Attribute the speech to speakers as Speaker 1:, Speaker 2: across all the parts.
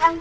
Speaker 1: नमस्कार,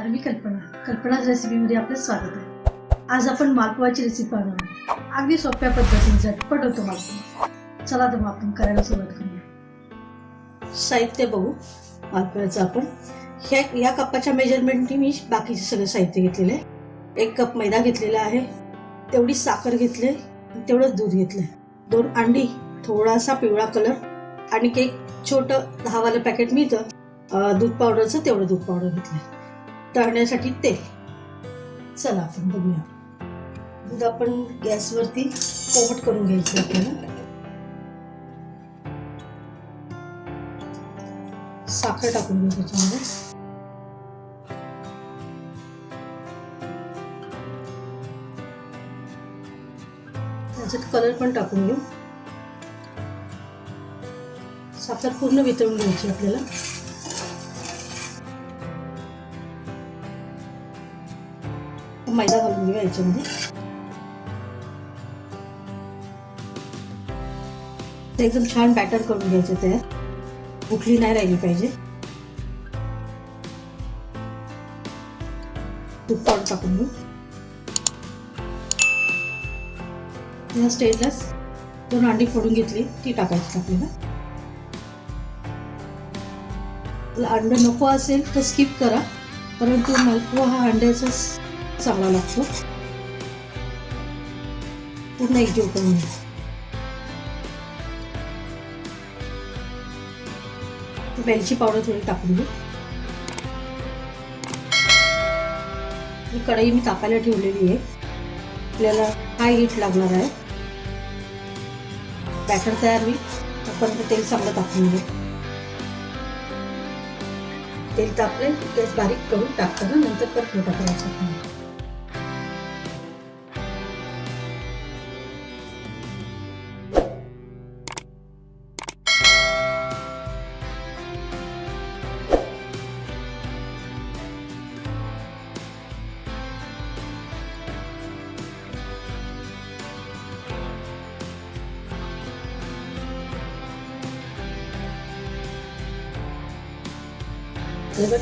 Speaker 1: मी कल्पनास रेसिपीमध्ये आपलं स्वागत आहे। आज आपण मालपुआची रेसिपी बनवणार आहोत। अगदी सोप्या पद्धतीने झटपट होतो मालपुआ। चला तर मग आपण करायला सुरुवात करूया। साहित्य बघू मालपुआचं आपण या कपाच्या मेजरमेंटनी मी बाकीचे सगळे साहित्य घेतलेले आहे। 1 कप मैदा घेतलेला आहे, तेवढी साखर घेतली, तेवढंच दूध घेतलंय, 2 अंडी, थोडासा पिवळा कलर आणि एक छोटं 10 वालं पॅकेट मिळतं दूध पावडरचं, तेवढं दूध पावडर घेतलंय। तळण्यासाठी तेल। चला आपण बघूया। दूध आपण गॅसवरती कोमट करून घ्यायचं आपल्याला। साखर टाकून घेऊ त्याच्यामध्ये। त्याच्यात कलर पण टाकून घेऊ। साखर पूर्ण वितळून घ्यायची आपल्याला। मैदा घालून घेऊया याच्यामध्ये। एकदम छान बॅटर करून घ्यायचं, तयार उकळी नाही राहिली पाहिजे। दूध पावडर टाकून घेऊ। या स्टेजला 2 अंडी फोडून घेतली, ती टाकायची आपल्याला। अंड नको असेल तर स्किप करा, परंतु मालपुआ हा अंड्याचा चांगला लागतो। पूर्ण एकजीव करून घ्या। वेलची पावडर थोडी टाकून घेऊ। ही कढई मी तापायला ठेवलेली आहे, आपल्याला हाय हीट लागणार आहे। बॅटर तयार होईल तोपर्यंत तेल चांगलं टाकून घेऊ। तेल तापले गॅस बारीक करून टाकताना नंतर परत मोठा करायचा।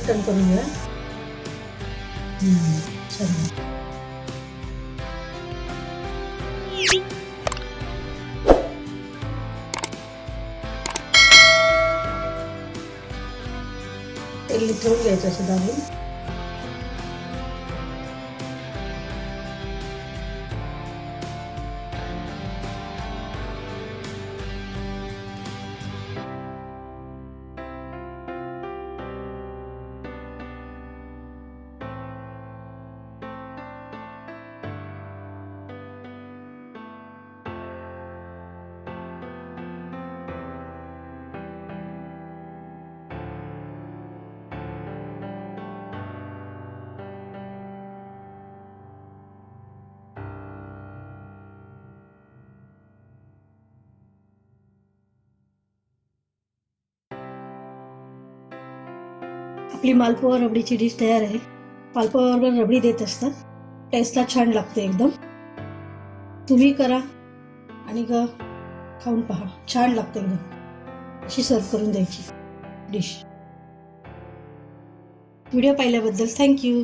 Speaker 1: टर्न करून घ्या। तेल निथळून घ्यायचं असं दाबून। आपली मालपुआ रबडीची डिश तयार आहे। मालपुआ बरोबर रबडी देत असतात, टेस्टला छान लागते एकदम। तुम्ही करा आणि खाऊन पहा, छान लागते एकदम। अशी सर्व करून द्यायची डिश। व्हिडिओ पाहिल्याबद्दल थँक्यू।